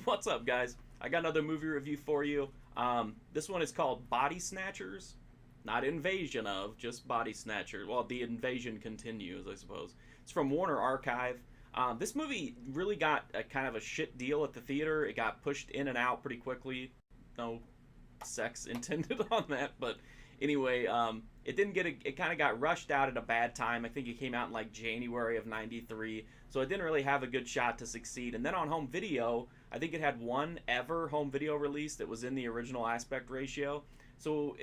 What's up, guys? I got another movie review for you. This one is called Body Snatchers. Not Invasion of, just Body Snatchers. Well, the invasion continues, I suppose. It's from Warner Archive. This movie really got a kind of a shit deal at the theater. It got pushed in and out pretty quickly. No sex intended on that, but anyway, it didn't get it kind of got rushed out at a bad time. I think it came out in like January of '93, so it didn't really have a good shot to succeed. And then on home video, I think it had one ever home video release that was in the original aspect ratio. So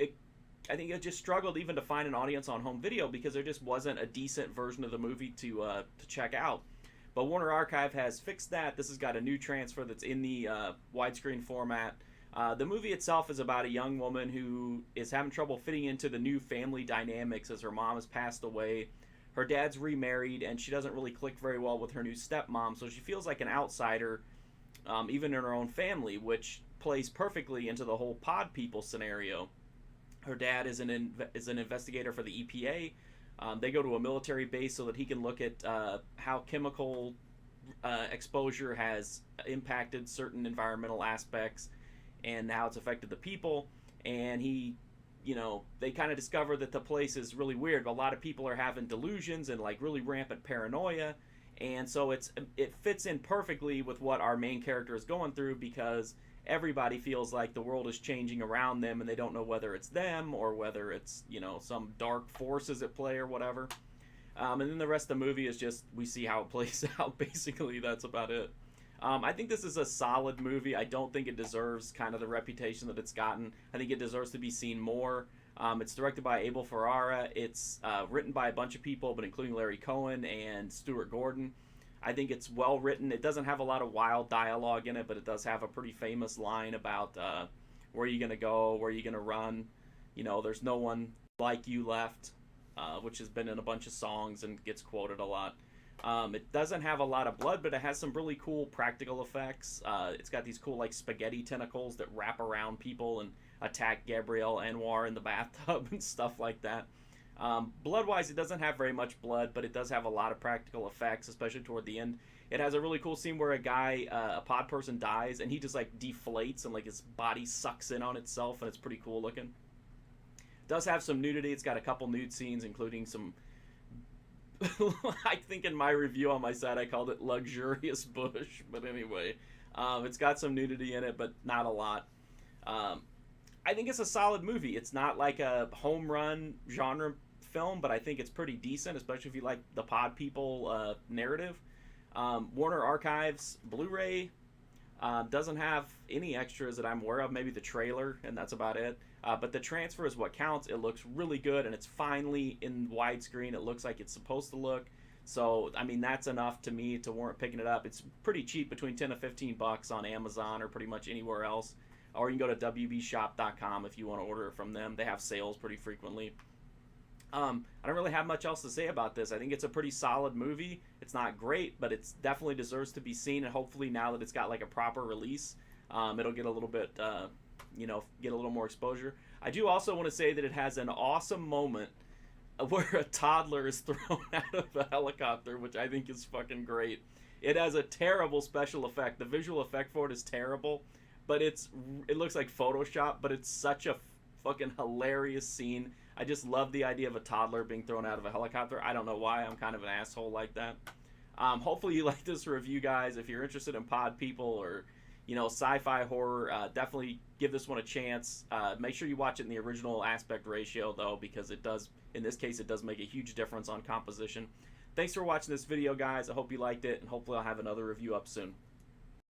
I think it just struggled even to find an audience on home video because there just wasn't a decent version of the movie to check out. But Warner Archive has fixed that. This has got a new transfer that's in the widescreen format. The movie itself is about a young woman who is having trouble fitting into the new family dynamics as her mom has passed away. Her dad's remarried, and she doesn't really click very well with her new stepmom, so she feels like an outsider, even in her own family, which plays perfectly into the whole pod people scenario. Her dad is an investigator for the EPA. They go to a military base so that he can look at how chemical exposure has impacted certain environmental aspects and how it's affected the people. And they kind of discover that the place is really weird. A lot of people are having delusions and like really rampant paranoia, and so it fits in perfectly with what our main character is going through, because everybody feels like the world is changing around them and they don't know whether it's them or whether it's some dark forces at play or whatever. And then the rest of the movie is just we see how it plays out. Basically, that's about it. I think this is a solid movie. I don't think it deserves kind of the reputation that it's gotten. I think it deserves to be seen more. It's directed by Abel Ferrara. It's written by a bunch of people, but including Larry Cohen and Stuart Gordon. I think it's well written. It doesn't have a lot of wild dialogue in it, but it does have a pretty famous line about where are you going to go, where are you going to run. There's no one like you left, which has been in a bunch of songs and gets quoted a lot. It doesn't have a lot of blood, but it has some really cool practical effects. It's got these cool like spaghetti tentacles that wrap around people and attack Gabrielle Anwar in the bathtub and stuff like that. Blood-wise, it doesn't have very much blood, but it does have a lot of practical effects, especially toward the end. It has a really cool scene where a pod person dies, and he just like deflates and like his body sucks in on itself, and it's pretty cool looking. It does have some nudity. It's got a couple nude scenes, including some I think in my review on my site I called it luxurious bush, but anyway, it's got some nudity in it, but not a lot. I think it's a solid movie. It's not like a home run genre film, but I think it's pretty decent, especially if you like the pod people narrative. Warner Archives Blu-ray doesn't have any extras that I'm aware of, maybe the trailer, and that's about it. But the transfer is what counts. It looks really good, and it's finally in widescreen. It looks like it's supposed to look. So, I mean, that's enough to me to warrant picking it up. It's pretty cheap, between 10 to 15 bucks on Amazon or pretty much anywhere else. Or you can go to wbshop.com if you want to order it from them. They have sales pretty frequently. I don't really have much else to say about this. I think it's a pretty solid movie. It's not great, but it definitely deserves to be seen, and hopefully now that it's got like a proper release, it'll get a little bit, get a little more exposure. I do also want to say that it has an awesome moment where a toddler is thrown out of a helicopter, which I think is fucking great. It has a terrible special effect. The visual effect for it is terrible, but it looks like Photoshop, but it's such a fucking hilarious scene. I just love the idea of a toddler being thrown out of a helicopter. I don't know why. I'm kind of an asshole like that. Hopefully you like this review, guys. If you're interested in pod people or sci-fi horror, definitely give this one a chance. Make sure you watch it in the original aspect ratio, though, because it does, in this case, it does make a huge difference on composition. Thanks for watching this video, guys. I hope you liked it, and hopefully I'll have another review up soon.